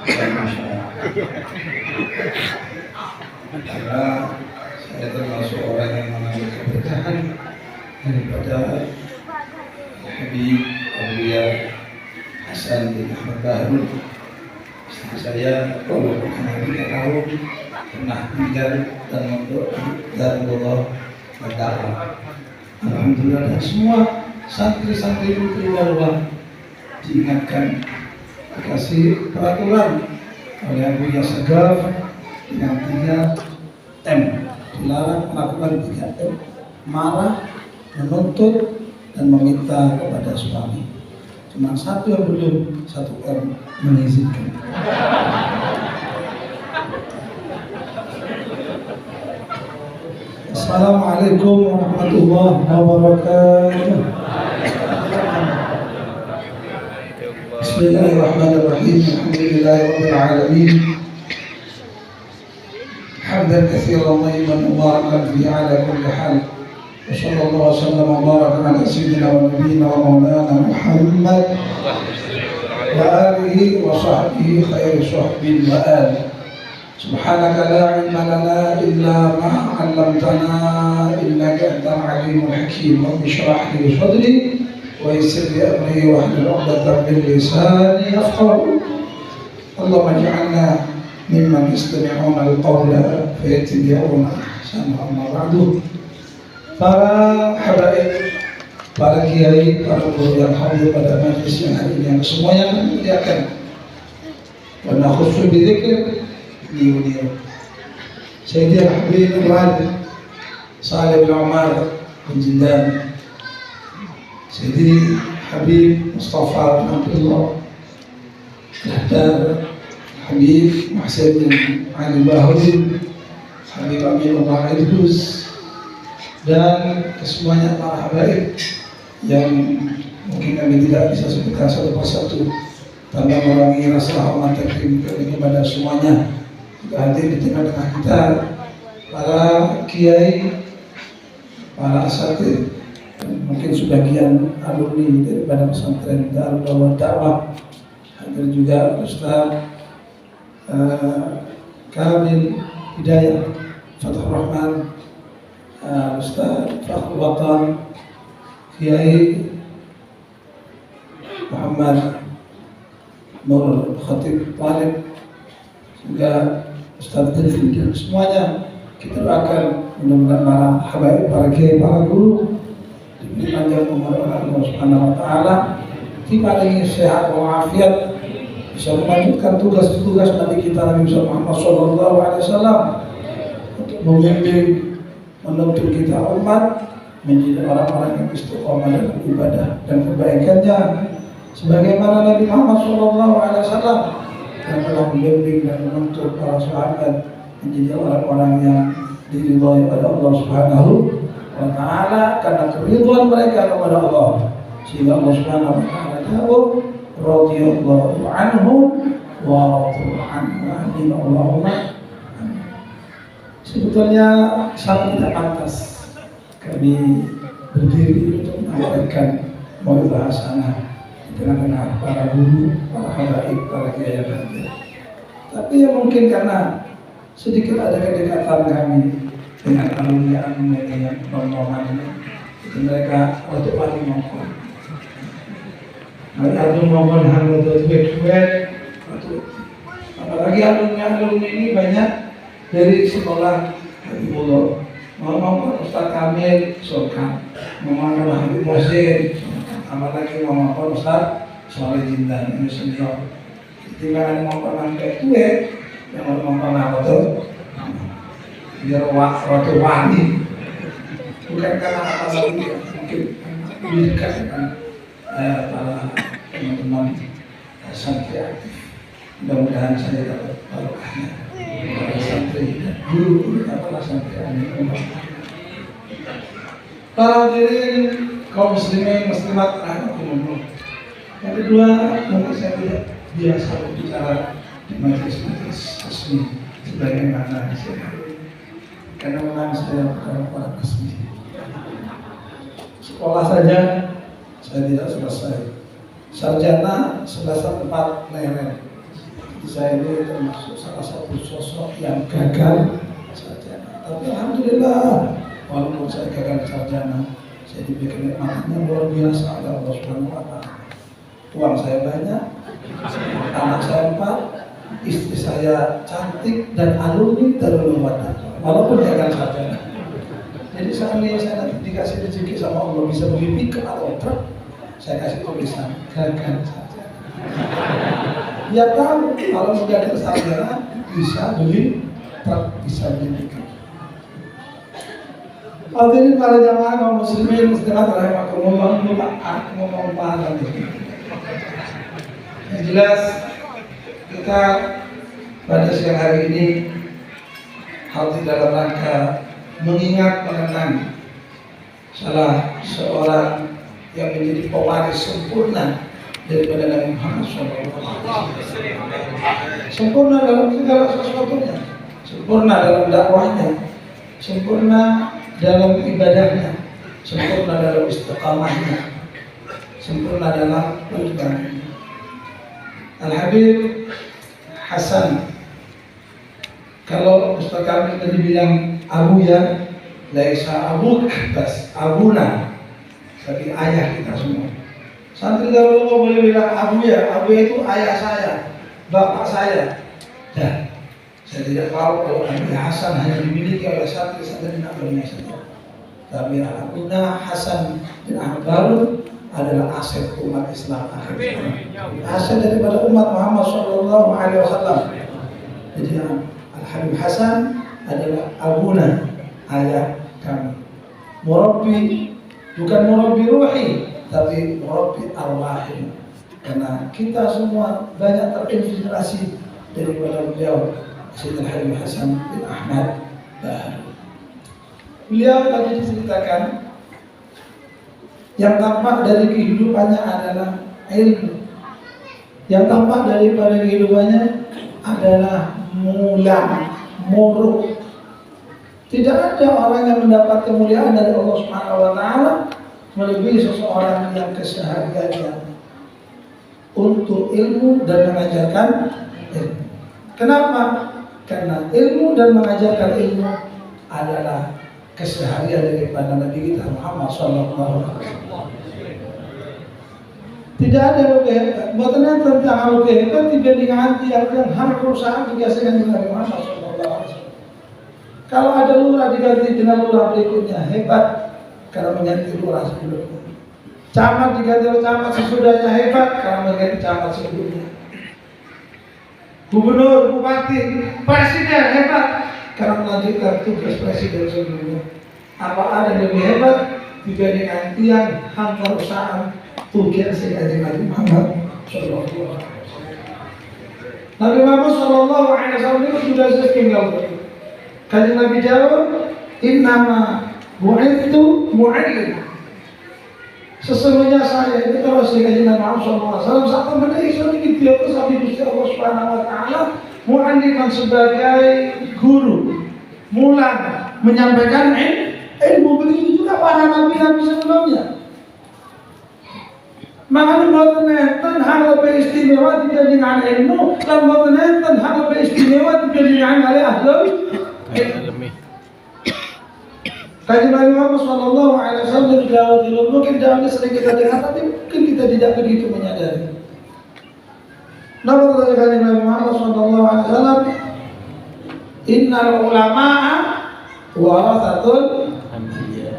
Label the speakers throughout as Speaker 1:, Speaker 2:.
Speaker 1: dan masyarakat. Karena saya termasuk orang yang mengambil keberkahan daripada Habib Aulia Hasan bin Ahmad Bahrul. Istri saya kalau tidak tahu pernah tinggal dan mondok dan Allah berdakwah. Alhamdulillah, dan semua santri-santri itu keluar diingatkan, dikasih peraturan oleh Abu Yasagaf dengan 3M, dilarang melakukan 3M: marah, menuntut, dan meminta kepada suami. Cuma satu yang belum, 1M, mengizinkan. Assalamualaikum warahmatullahi wabarakatuh. Bismillahirrahmanirrahim. Alhamdulillahirabbil alamin. Hamdan katsiran tayyiban mubarakan fihi ala kulli hal. Wa sallallahu wasallam wa baraka ala sayyidina wa nabiyyina wa maulana Muhammad wa alihi wa sahbihi khairi sahbin wa alihi. Subhanaka la ilma lana illa ma 'allamtana innaka antal alimul hakim. Rabbi shrah li sadri wa yassir li amri wahlul 'uqdatam min lisani yafqahu. Allahumma ij'alna mimman yastami'una al-qawla fayattabi'una ahsana. Amma ba'du. Para habaib, para kiai, para guru yang hadir pada majelis yang hari ini, yang semuanya kami muliakan. Wa nakhussu bi dzikr beliau Sayyidi Habib Al-Wad Saleh bin Umar bin Jindan, Sayyidi Habib Mustafa bin Abdullah Al-Haddad, Habib Muhsin bin Ali Bahudin, Habib Aminullah Idrus, dan kesemuanya para habaib yang mungkin kami tidak bisa sebutkan satu persatu tanpa mengurangi rasa hormat takrim kepada semuanya. Hadir di tengah-tengah kita para kiai, para asatidz, mungkin sebagian alumni daripada pesantren Darul Dakwah. Hadir juga Ustaz Kamil Hidayah Fathur Rahman, Ustaz Fakhrul Watan, Kiai Muhammad Nur Khatib Talib, juga Ustaz Diri, dan semuanya kita doakan mudah-mudahan para habaib, para kiai, para guru diberi panjang umur oleh Allah Subhanahu wa taala, diparingi sehat walafiat, bisa melanjutkan tugas-tugas Nabi kita Nabi Muhammad sallallahu alaihi wasallam untuk membimbing, menuntun kita umat menjadi orang-orang yang istiqomah dalam ibadah dan kebaikannya, sebagaimana Nabi Muhammad sallallahu alaihi wasallam yang telah membimbing dan menuntut para sahabat menjadi orang-orang yang diridhai oleh Allah Subhanahu wa taala karena keridhaan mereka kepada Allah, sehingga Allah Subhanahu wa taala tahu radhiyallahu anhu wa radu anhu. Amin Allahumma amin. Sebetulnya sangat tidak pantas kami berdiri untuk menyampaikan mau'izah hasanah di tengah-tengah para guru, para habaib, para kiai yang hadir. Tapi ya mungkin karena sedikit ada kedekatan kami dengan alumni yang non-normal ini, jadi mereka waktu paling ngomong. Ada ngomong hanya duet-duet, apalagi alumni ini banyak dari sekolah Habibullah. Ngomong Ustaz Kamil Sulkan, ngomong Habib Muhsin, apalagi ngomong Ustaz Saleh Jindan, ini senior. Tinggal ngomong sampai tua, yang ngomong apa tuh? Biar waktu wani, bukan karena apa lagi, mungkin dekat dengan para teman-teman santri aktif. Mudah-mudahan saya dapat barokahnya para santri dan guru para santri amin. Para hadirin kaum muslimin muslimat rahimakumullah. Yang kedua, mungkin saya tidak biasa berbicara di majelis-majelis resmi sebagaimana saya, karena memang saya bukan orang resmi. Sekolah saja saya tidak selesai. Sarjana 11/4 leren. saya ini termasuk salah satu sosok yang gagal sarjana. Tapi alhamdulillah, walaupun saya gagal sarjana, saya diberi nikmatnya luar biasa oleh Allah Subhanahu wa Ta'ala. Uang saya banyak, anak saya 4, istri saya cantik dan alumni Darul Wadah, walaupun gagal sarjana. Jadi seandainya saya nanti dikasih rezeki sama Allah bisa beli pickup atau truk, saya kasih tulisan gagal sarjana. Dia tahu kalau mau gagal sarjana bisa beli truk, bisa beli pickup. Hadirin para jamaah kaum muslimin muslimat rahimakumullah, ngomong apa lagi? Yang jelas kita pada siang hari ini hadir dalam rangka mengingat mengenang salah seorang yang menjadi pewaris sempurna daripada Nabi Muhammad SAW. Sempurna dalam segala sesuatunya, sempurna dalam dakwahnya, sempurna dalam ibadahnya, sempurna dalam istiqamahnya, sempurna dalam perjuangannya. Al-Habib Hasan, kalau Ustaz kami tadi bilang Abu ya, laisa abuk, bas abuna, tapi ayah kita semua. Santri dahulu boleh bilang Abu ya, Abu itu ayah saya, bapak saya. Dan saya tidak tahu kalau Nabi Hasan hanya dimiliki oleh santri-santri Nabi saja. Tapi Abuna Hasan bin Ahmad adalah aset umat Islam akhir zaman. Aset daripada umat Muhammad SAW. Jadi Al-Habib Hasan adalah Abuna, ayah kami. Murabbi, bukan murabbi ruhi, tapi murabbi arwahi. Karena kita semua banyak terinspirasi daripada beliau, Sayyidina Al-Habib Hasan bin Ahmad Bahar. Beliau tadi diceritakan yang tampak dari kehidupannya adalah ilmu. Yang tampak daripada kehidupannya adalah mulia, muruk. Tidak ada orang yang mendapat kemuliaan dari Allah Subhanahu wa Ta'ala melebihi seseorang yang kesehariannya untuk ilmu dan mengajarkan ilmu. Kenapa? Karena ilmu dan mengajarkan ilmu adalah keseharian daripada Nabi kita Muhammad SAW. Tidak ada yang lebih hebat. Buatnya tentang hal lebih hebat dibandingkan yang hampir perusahaan digasihkan dengan Nabi Muhammad SAW. Kalau ada lurah diganti dengan lurah berikutnya, hebat karena mengganti lurah sebelumnya. Camat diganti oleh camat sesudahnya, hebat karena mengganti camat sebelumnya. Gubernur, bupati, presiden hebat karena melanjutkan tugas presiden sebelumnya. Apa ada yang lebih hebat dibandingkan tiang hantar usaha tugas Nabi Muhammad SAW? Nabi Muhammad SAW itu sudah setinggal. Kajian Nabi jawab, innama bu'ithu mu'allim. Sesungguhnya saya itu terus kajian Nabi Muhammad SAW saat teman Islam ini dia sampai Gusti Allah Subhanahu wa Ta'ala mu'alliman sebagai guru, mulan menyampaikan ilmu. Begitu juga para nabi-nabi sebelumnya. Makanya buatan enten hal lebih istimewa dibandingkan ilmu, dan buatan enten hal lebih istimewa dibandingkan oleh ahlul ilmu. Kajian Nabi Muhammad SAW dari dulu mungkin dalamnya sering kita dengar, tapi mungkin kita tidak begitu menyadari. Namun kata Nabi Muhammad SAW, innal ulama'a warathatul anbiya.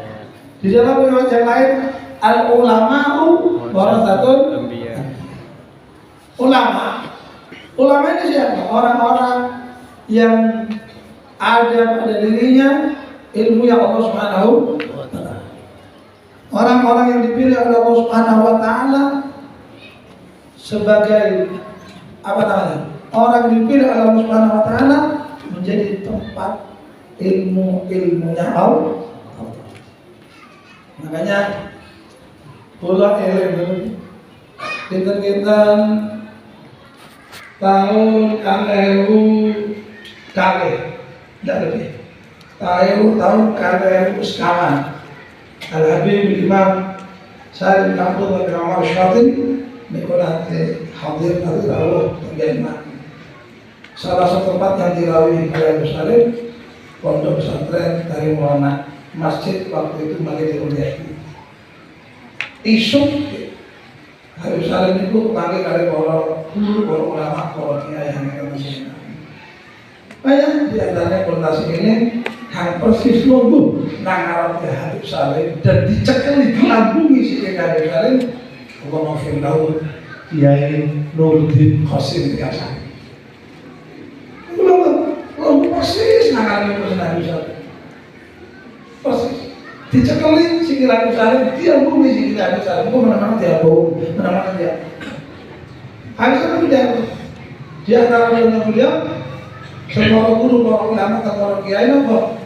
Speaker 1: Di dalam riwayat yang lain, al ulama'u warathatul anbiya. Ulama ini siapa? Orang-orang yang ada pada dirinya ilmu yang Allah Subhanahu wa Ta'ala. Orang-orang yang dipilih oleh Allah Subhanahu wa Ta'ala sebagai apa namanya? Orang dipilih oleh Allah Subhanahu wa Ta'ala menjadi tempat ilmu-ilmunya Allah. Makanya pulang ilmu kinten-kinten tahun kaleu kali tidak lebih tahun kaleu sekawan Al-Habib Imam Salim Abdullah bin Umar Syatib Nikolate hadir dari Allah terjadi salah satu tempat yang dilalui oleh Yerusalem, pondok pesantren dari Maulana, masjid waktu itu masih dirunyati. Isuk Yerusalem itu panggil dari para guru, para ulama, para kiai yang ada di sini. Banyak di antaranya kontasi ini yang persis nunggu nang Arab Habib Salim dan dicekali dilambungi si Habib Salim. Allah maafin Daud Kiai Nuruddin Qasim Tiasani. Belum persis nang Habib Salim. Persis dicekali si Habib Salim, dilambungi si Habib Salim. Kok mana-mana dia bohong, mana-mana dia. Habib Salim di antara beliau semua guru, para ulama, para kiai apa?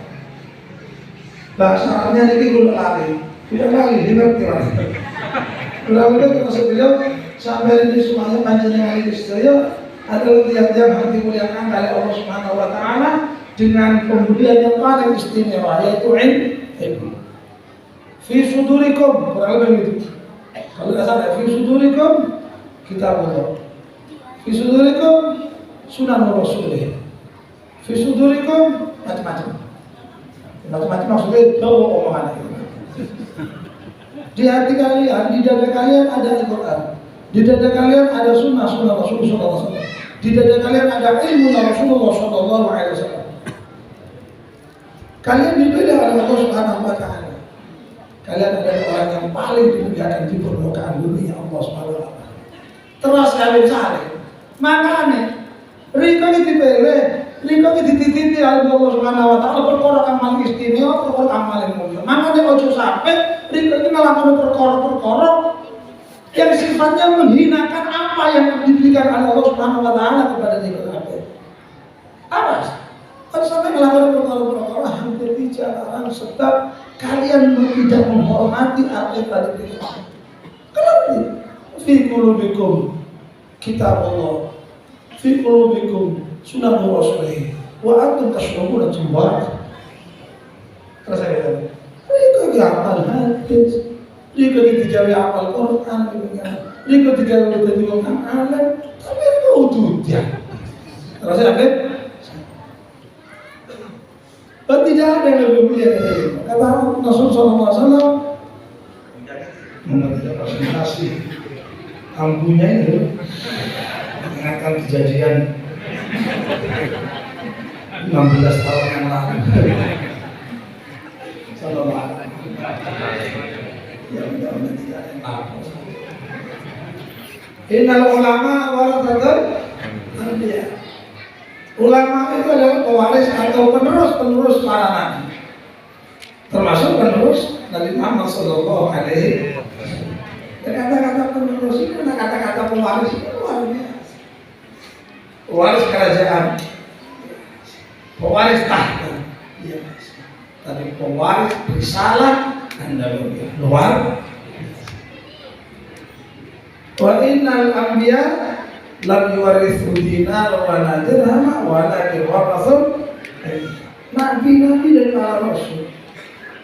Speaker 1: Bahasa Arabnya ini belum lari, tidak lari, dimengerti mas. Mudah-mudahan termasuk beliau sampai ini semuanya panjenengan ini sedaya adalah tiap-tiap hati muliakan dari Allah Subhanahu Wa Taala dengan pemberian yang paling istimewa yaitu ilmu. Fi sudurikum, kurang lebih begitu. Kalau tidak salah, fi sudurikum kitabullah. Fi sudurikum sunan Rasulullah. Fi sudurikum macam-macam maksudnya bawa omongan itu. Di hati kalian, di dada kalian ada Al-Quran, di dada kalian ada sunnah Rasulullah SAW, di dada kalian ada ilmu Rasulullah SAW. Kalian dipilih oleh Allah Subhanahu Wa Taala. Kalian adalah orang yang paling dimuliakan di permukaan bumi Allah Subhanahu Wa Taala. Terus Habib Salim, makanya Riko dipilih. Riko ditititi oleh Allah Subhanahu Wa Taala perkara kang paling istimewa, perkara kang paling mulia. Makanya ojo sampai Riko ini melakukan perkara-perkara yang sifatnya menghinakan apa yang diberikan oleh Allah Subhanahu Wa Taala kepada Riko. Awas, kalau sampai melakukan perkara-perkara hampir dijarang sebab kalian tidak menghormati apa yang tadi diberikan. Kenapa? Fi qulubikum kitabullah, fi qulubikum sunnah Rasulullah wa antum tashrabuna jumbar. Terus saya kata, mereka hafal hadis, mereka dijawi hafal Quran, mereka dijawi jadi orang alim, tapi mereka udutnya. Terus saya kata, tidak ada yang lebih mulia dari itu. Kata Rasulullah SAW, tidak presentasi, ampunya itu mengingatkan kejadian 16 tahun yang lalu. Sallallahu alaihi wasallam. Ya mudah-mudahan tidak ada yang tahu. Innal ulama warasatul anbiya. Ulama itu adalah pewaris atau penerus para nabi. Termasuk penerus Nabi Muhammad sallallahu alaihi wasallam. Kata-kata penerus itu, kata-kata pewaris itu luar biasa. Pewaris kerajaan, pewaris tahta, ya. Tapi pewaris risalah Andalusia luar. Wa innal anbiya lam yuwarithu dinar wa la dirham wa la warathu nabi-nabi dan para rasul.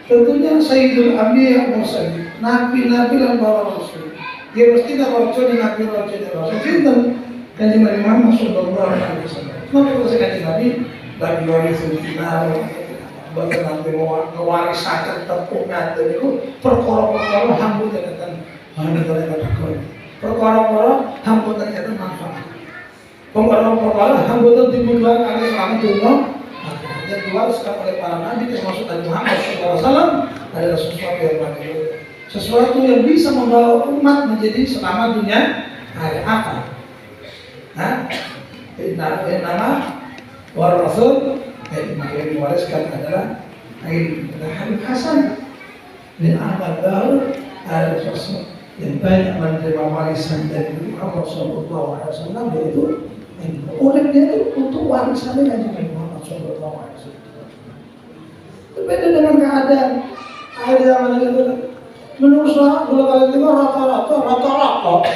Speaker 1: Tentunya Sayyidul Anbiya Mursalin, nabi-nabi dan para rasul. Dia mesti dapat jadi nabi-nabi dan rasul. Sinten Kanjeng Nabi Muhammad sallallahu alaihi wasallam. Maka kanjeng Nabi dari waris dinar bahkan nanti mewarisaken tepungnya itu perkara-perkara hambur dan perkara-perkara hambur dan manfaat. Perkara-perkara hambur dibutuhkan oleh selama dunia dan diwariskan oleh para nabi termasuk Nabi Muhammad SAW adalah sesuatu yang baik, sesuatu yang bisa membawa umat menjadi selama dunia hari apa? Nama war rasul yang diwariskan adalah hadis hasan dan amal baru ada sosok yang banyak menerima warisan dari Muhammad sallallahu alaihi wasallam, yaitu olehnya itu untuk warisan dari Muhammad sallallahu alaihi wasallam. Berbeda dengan keadaan ada zaman itu menurut saya kalau itu rata-rata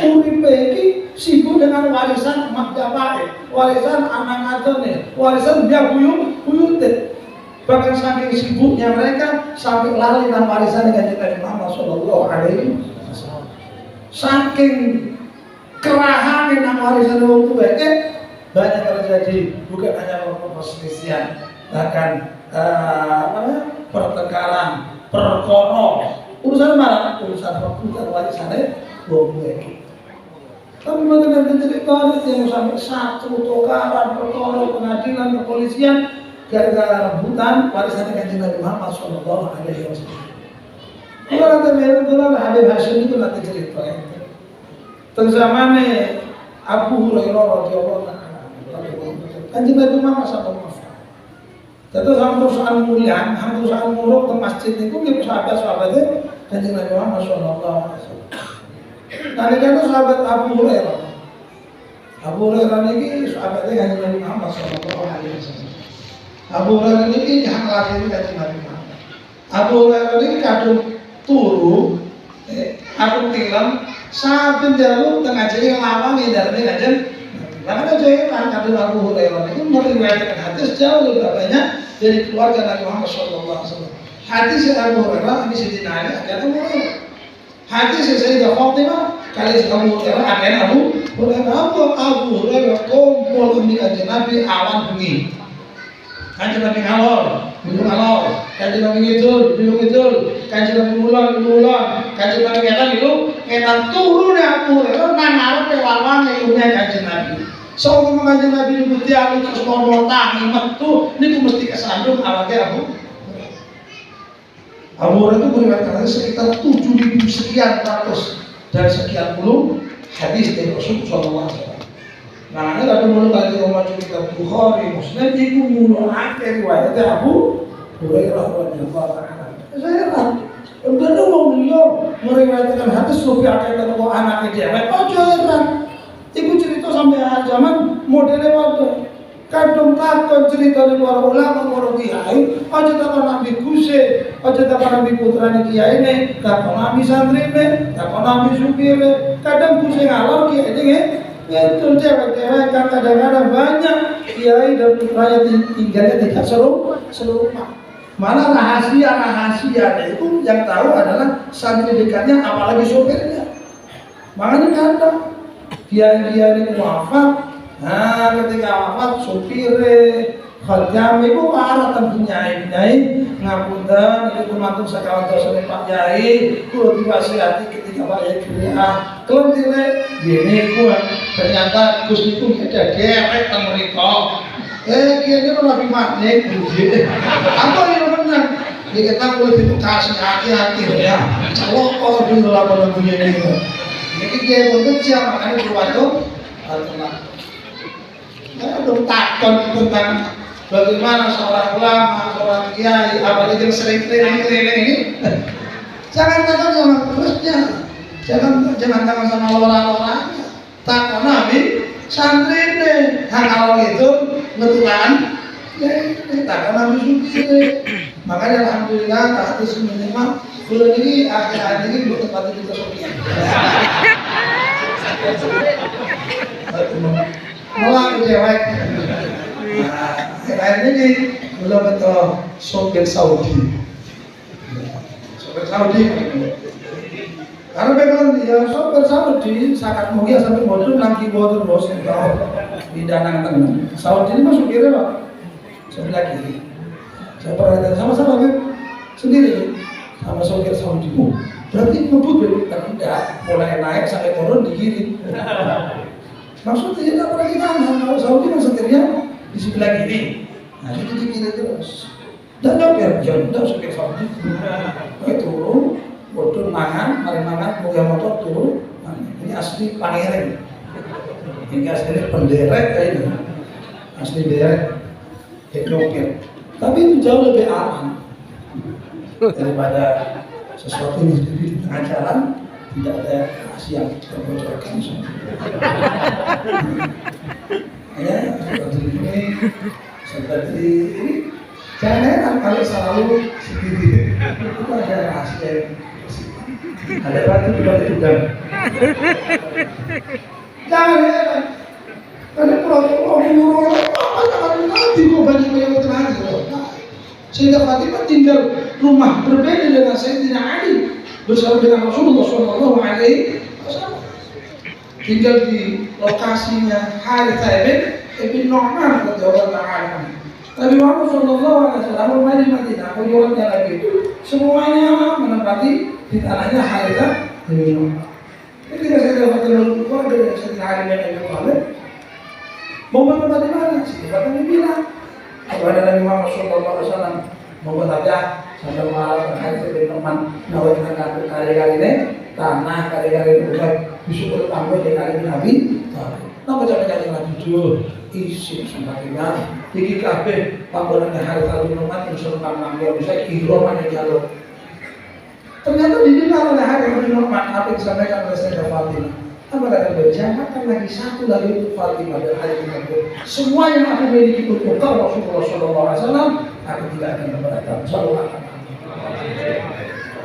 Speaker 1: uripe iki sibuk dengan warisan majapahit, warisan anak adone, warisan dia buyut-buyute. Bahkan saking sibuknya mereka sampai lali dengan warisan dengan Nabi Muhammad sallallahu alaihi wasallam. Saking kerahan dengan warisan wong tuweke banyak terjadi bukan hanya perselisihan, bahkan pertengkaran, perkara, urusan mana? Urusan rebutan warisannya boleh. Tapi bagaimana cerita yang sampai satu tukaran, perkara, pengadilan, kepolisian gara-gara rebutan warisannya Kanjeng Nabi Muhammad Shallallahu Alaihi Wasallam. Kalau nanti Habib Hashim itu nanti cerita itu. Tentang zamannya Abu Hurairah radhiyallahu anhu. Kanjeng Nabi Muhammad SAW. Tentu hampir soal mulia, hampir soal muruk ke masjid itu kita sahabat-sahabatnya Kanjeng Nabi Muhammad SAW. Nalika itu sahabat Abu Hurairah. Abu Hurairah ini sahabatnya Kanjeng Nabi Muhammad SAW. Abu Hurairah ini yang lagi ini Kanjeng Nabi Muhammad. Abu Hurairah ini kadung turu, aku tilam sampai jalur tengah jadi ngelawangi dari Kanjeng. Karena kan kadung Abu Hurairah itu meriwayatkan hadis jauh lebih banyak dari keluarga Nabi Muhammad SAW. Hadis Abu Hurairah ini Sayyidina Ali akan Abu Hurairah. Hadis Sayyidah Fatimah kali Abu Hurairah akan Abu Hurairah. Abu Hurairah kumpul di Kanjeng Nabi awan bengi. Kanjeng Nabi ngalor, minum ngalor. Kanjeng Nabi ngidul, minum ngidul. Kanjeng Nabi mulon, Kanjeng Nabi ngetan turun ya Abu Hurairah nang arep lawan ilmunya Kanjeng Nabi. Soalnya Kanjeng Nabi dibuti aku terus ngomong tangi metu niku mesti kesandung awake Abu Hurairah itu meriwayatkan sekitar 7.000 sekian ratus dan sekian puluh hadis dari Rasulullah SAW. Nah, ini kalau mulai dari rumah cerita Bukhari, Muslim, itu mulai riwayat Abu Hurairah radhiyallahu anhu. Saya heran, udah mau beliau meriwayatkan hadis lebih akan ke anaknya dia. Oh heran, ibu cerita sampai zaman modelnya pada kadung takon cerita dari para ulama, para kiai, aja takon Nabi Guse, aja takon Nabi putrane kiai ini, takon Nabi santri ini, takon Nabi supir, kadang Guse ngalor kiai ini. Itu cewek-cewek kan kadang-kadang banyak kiai dan putranya tinggalnya tidak serupa. Mana rahasia itu yang tahu adalah santri dekatnya apalagi sopirnya. Makanya kadang kiai ini wafat. Nah, ketika wafat sopire khadjam itu arah tentunya nyai ngapunten itu mantuk sakawan dosa Pak Yai kulo diwasiati ketika Pak Yai gereja kelentile gini kuat ternyata Gus itu ada gerek teng mriko kene ora pimanik apa yang benar kita kulo dikasih hati-hati ya celok kalau dulu laporan begini ini dia bekerja makanya keluarga belum takon tentang bagaimana seorang ulama, seorang kiai, apalagi yang sering keliling ini, jangan takon sama terusnya, jangan takon sama orang-orangnya. Takon Nabi, santri deh, hang awal itu betulan, takon Nabi sendiri. Makanya alhamdulillah tak itu minimal bulan ini akhir-akhir ini belum tempat kita sopian. Malah cewek. Akhirnya ini belum betul sopir Saudi. Sopir Saudi. Karena memang ya sopir Saudi sangat mulia sampai bodoh lagi bodoh terus di danang tengah. Saudi ini masuk kiri loh, sebelah kiri. Saya pernah sama-sama sendiri sama sopir Saudi. Berarti ngebut tidak mulai naik sampai turun di kiri. Maksudnya tidak pernah di kanan. Kalau Saudi kan setirnya di sebelah kiri. Nah itu di kiri terus. Dan biar jauh supir Saudi. Oke turun, bodoh mangan, mari mangan, moga motor turun. Nah, ini asli pangeran. Ini asli penderek kayak ini. Asli derek, teknokir. Tapi itu jauh lebih aman daripada sesuatu yang di tengah jalan tidak ada rahasia yang terbocorkan. Ya, seperti ini jangan heran kalau selalu sendiri itu ada rahasia yang ada batu di balik udang. Jangan heran karena kalau nanti kok banyak terang sehingga Fatimah tinggal rumah berbeda dengan Sayyidina Ali bersama dengan Rasulullah SAW tinggal di lokasinya Harith bin ibn Nu'man radhiyallahu ta'ala. Nabi Muhammad sallallahu alaihi wasallam di Madinah, kunjungannya Nabi itu semuanya menempati di tanahnya Harithah bin Nu'man. Ketika saya dapat keluar dari Sayyidina Ali bin Abi Thalib, mau bertempat di mana? Sehingga kami bilang kepada Nabi Muhammad sallallahu alaihi wasallam, mau bertanya sampai malam Harithah bin Nu'man nawarkan kali-kali ini tanah kali-kali bukan disuruh tambah di kali Nabi. Napa jangan Nabi jujur isi semakinnya iki kabeh panggonan Harithah bin Nu'man disuruh tambah bisa ihram yang jalur. Ternyata didengar oleh Harithah bin Nu'man apa yang disampaikan oleh Sayyidah Fatimah. Apa kata beliau? Jangankan lagi satu lagi untuk Fatimah dan Harithah bin Nu'man. Semua yang aku miliki untuk Rasulullah sallallahu alaihi wasallam, aku tidak akan keberatan. Sallallahu